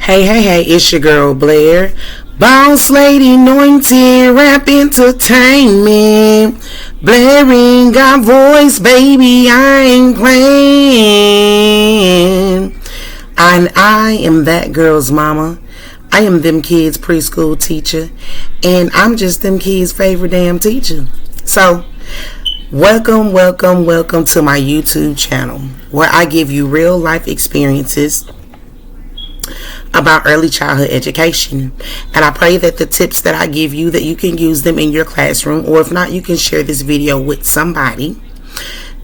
Hey, it's your girl Blair. Boss Lady Anointed Rap Entertainment. Blaring got voice, baby, I ain't playing. And I am that girl's mama. I am them kids' preschool teacher. And I'm just them kids' favorite damn teacher. So, welcome to my YouTube channel, where I give you real life experiences about early childhood education. And I pray that the tips that I give you, that you can use them in your classroom, or if not, you can share this video with somebody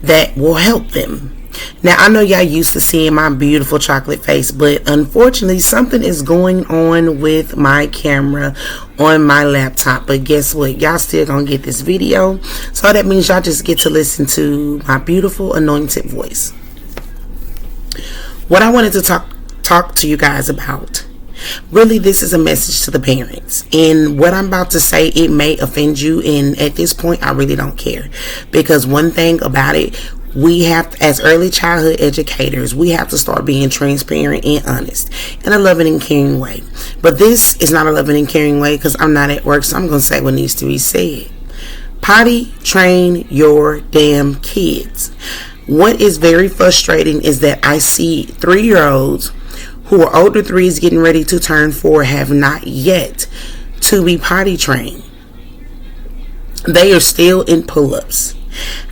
that will help them. Now, I know y'all used to seeing my beautiful chocolate face, but unfortunately something is going on with my camera on my laptop. But guess what? Y'all still gonna get this video, so that means y'all just get to listen to my beautiful anointed voice. What I wanted to talk to you guys about, really, this is a message to the parents, and what I'm about to say, it may offend you, and at this point I really don't care, because one thing about it, we have, as early childhood educators, we have to start being transparent and honest in a loving and caring way. But this is not a loving and caring way, because I'm not at work, so I'm going to say what needs to be said. Potty train your damn kids. What is very frustrating is that I see 3-year-olds who are older 3s getting ready to turn 4 have not yet to be potty trained. They are still in pull-ups.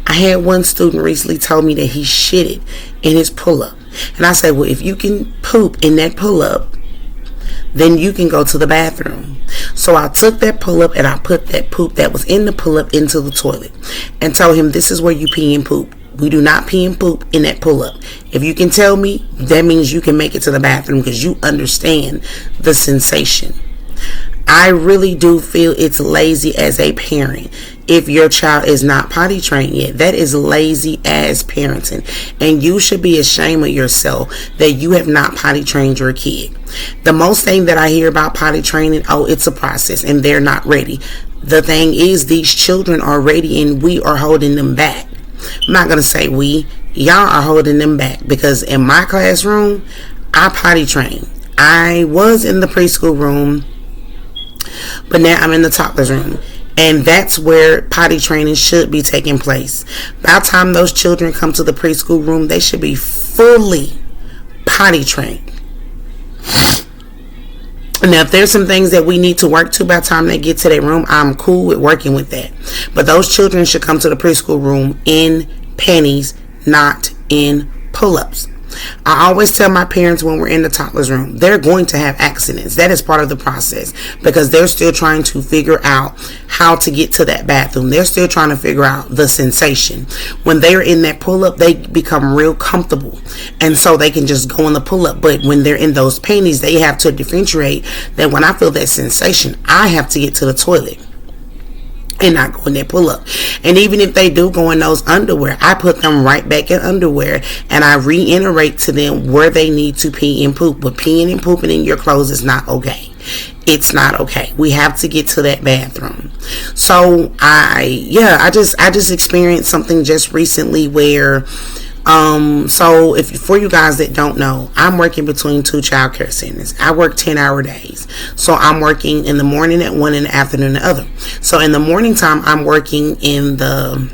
I had one student recently told me that he shitted in his pull-up. And I said, well, if you can poop in that pull-up, then you can go to the bathroom. So I took that pull-up and I put that poop that was in the pull-up into the toilet and told him, this is where you pee and poop. We do not pee and poop in that pull-up. If you can tell me, that means you can make it to the bathroom, because you understand the sensation. I really do feel it's lazy as a parent if your child is not potty trained yet. That is lazy ass parenting, and you should be ashamed of yourself that you have not potty trained your kid. The most thing that I hear about potty training, oh, it's a process and they're not ready. The thing is, these children are ready and we are holding them back. I'm not going to say we. Y'all are holding them back, because in my classroom, I potty train. I was in the preschool room, but now I'm in the toddlers room. And that's where potty training should be taking place. By the time those children come to the preschool room, they should be fully potty trained. Now, if there's some things that we need to work to by the time they get to their room, I'm cool with working with that. But those children should come to the preschool room in panties, not in pull-ups. I always tell my parents when we're in the toddler's room, they're going to have accidents. That is part of the process, because they're still trying to figure out how to get to that bathroom. They're still trying to figure out the sensation. When they're in that pull-up, they become real comfortable, and so they can just go in the pull-up. But when they're in those panties, they have to differentiate that when I feel that sensation, I have to get to the toilet and not go in that pull-up. And even if they do go in those underwear, I put them right back in underwear, and I reiterate to them where they need to pee and poop. But peeing and pooping in your clothes is not okay. It's not okay. We have to get to that bathroom. So I just experienced something just recently where so if for you guys that don't know, I'm working between 2 child care centers. I work 10-hour days. So I'm working in the morning at one, in the afternoon at the other. So in the morning time, I'm working in the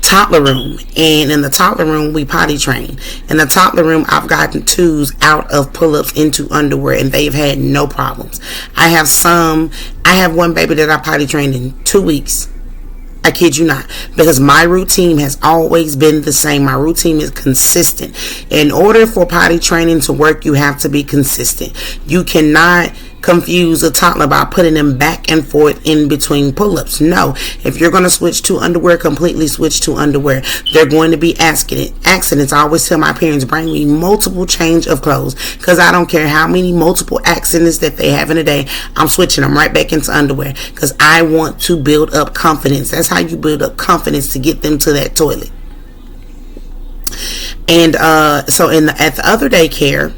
toddler room, and in the toddler room we potty train. In the toddler room, I've gotten 2s out of pull-ups into underwear, and they've had no problems. I have one baby that I potty trained in 2 weeks. I kid you not, because my routine has always been the same. My routine is consistent. In order for potty training to work, you have to be consistent. You cannot confuse a toddler by putting them back and forth in between pull-ups. No, if you're going to switch to underwear, completely switch to underwear. They're going to be accidents. I always tell my parents, bring me multiple change of clothes, because I don't care how many multiple accidents that they have in a day. I'm switching them right back into underwear, because I want to build up confidence. That's how you build up confidence, to get them to that toilet. And so at the other daycare,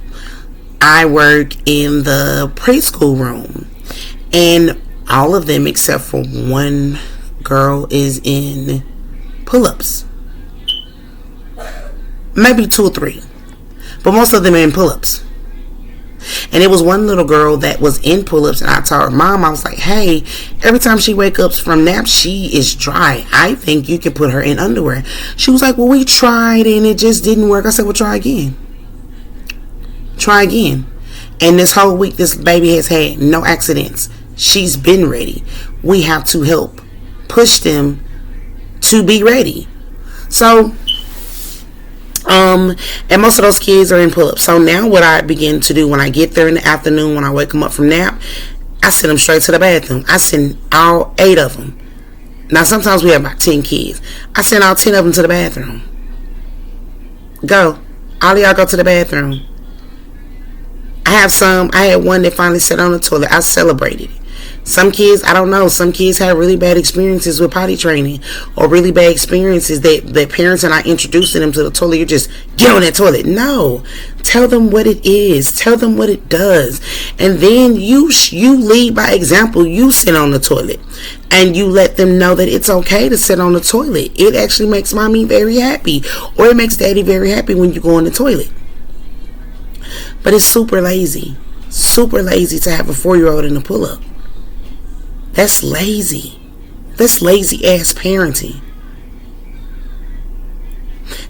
I work in the preschool room, and all of them except for one girl is in pull-ups. Maybe 2 or 3, but most of them are in pull-ups. And it was one little girl that was in pull-ups, and I told her mom, I was like, hey, every time she wakes up from nap, she is dry. I think you can put her in underwear. She was like, well, we tried and it just didn't work. I said, well, try again. Try again. And this whole week, this baby has had no accidents. She's been ready. We have to help push them to be ready. So, and most of those kids are in pull-ups. So now what I begin to do when I get there in the afternoon, when I wake them up from nap, I send them straight to the bathroom. I send all 8 of them. Now sometimes we have about 10 kids. I send all 10 of them to the bathroom. Go. All of y'all go to the bathroom. I had one that finally sat on the toilet. I celebrated it. Some kids, I don't know, some kids have really bad experiences with potty training, or really bad experiences that parents are not introducing them to the toilet. You just get on that toilet. No. Tell them what it is. Tell them what it does. And then you lead by example. You sit on the toilet. And you let them know that it's okay to sit on the toilet. It actually makes mommy very happy. Or it makes daddy very happy when you go on the toilet. But it's super lazy. Super lazy to have a 4-year-old in a pull-up. That's lazy. That's lazy ass parenting.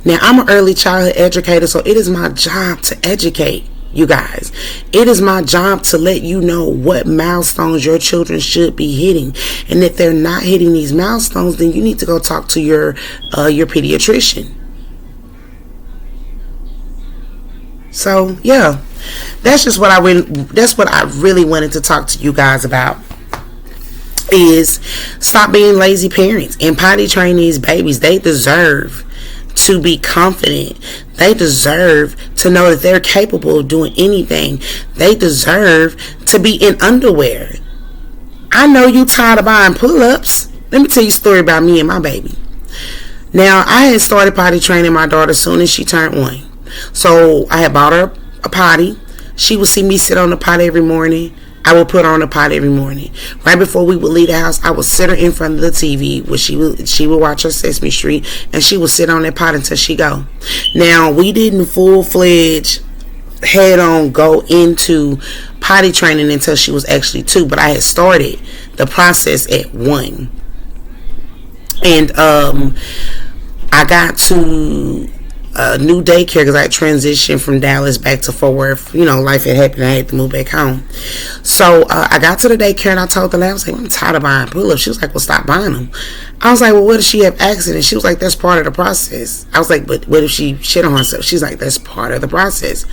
Now, I'm an early childhood educator, so it is my job to educate you guys. It is my job to let you know what milestones your children should be hitting. And if they're not hitting these milestones, then you need to go talk to your pediatrician. So, yeah. That's what I really wanted to talk to you guys about. Is stop being lazy parents and potty train these babies. They deserve to be confident. They deserve to know that they're capable of doing anything. They deserve to be in underwear. I know you tired of buying pull-ups. Let me tell you a story about me and my baby. Now, I had started potty training my daughter as soon as she turned 1. So I had bought her a potty. She would see me sit on the potty every morning. I would put her on the potty every morning. Right before we would leave the house, I would sit her in front of the TV where she would watch her Sesame Street, and she would sit on that potty until she go. Now, we didn't full-fledged head-on go into potty training until she was actually 2, but I had started the process at 1. And I got to a new daycare because I had transitioned from Dallas back to Fort Worth. You know, life had happened. I had to move back home. So I got to the daycare and I told the lady, I was like, I'm tired of buying pull-ups. She was like, well, stop buying them. I was like, well, what if she have accidents? She was like, that's part of the process. I was like, but what if she shit on herself? She's like, that's part of the process.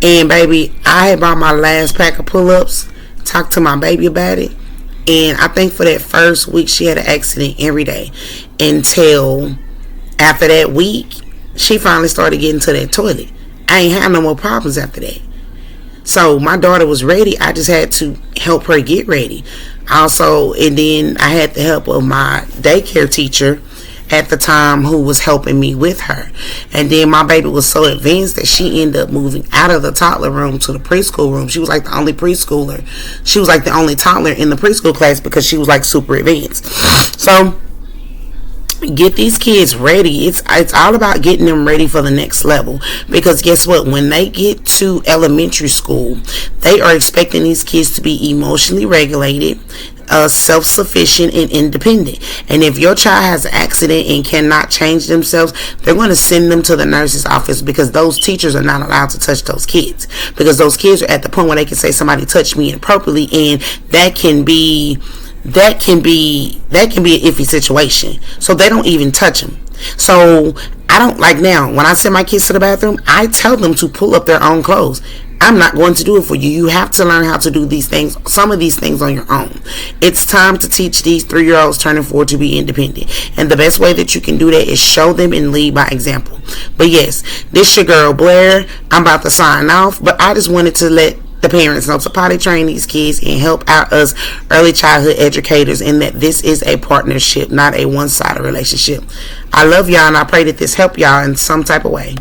And baby, I had bought my last pack of pull-ups, talked to my baby about it, and I think for that first week she had an accident every day until after that week she finally started getting to that toilet. I ain't had no more problems after that. So my daughter was ready. I just had to help her get ready. Also, and then I had the help of my daycare teacher at the time who was helping me with her. And then my baby was so advanced that she ended up moving out of the toddler room to the preschool room. She was like the only preschooler. She was like the only toddler in the preschool class because she was like super advanced. So get these kids ready. It's all about getting them ready for the next level, because guess what, when they get to elementary school, they are expecting these kids to be emotionally regulated, self-sufficient, and independent. And if your child has an accident and cannot change themselves, they're going to send them to the nurse's office, because those teachers are not allowed to touch those kids, because those kids are at the point where they can say somebody touched me inappropriately, and that can be an iffy situation. So they don't even touch them. So I don't like, now when I send my kids to the bathroom, I tell them to pull up their own clothes. I'm not going to do it for you. You have to learn how to do these things, some of these things on your own. It's time to teach these 3-year-olds turning 4 to be independent. And the best way that you can do that is show them and lead by example. But yes, this your girl Blair. I'm about to sign off, but I just wanted to let the parents know to potty train these kids and help out us early childhood educators, and that this is a partnership, not a one-sided relationship. I love y'all, and I pray that this help y'all in some type of way.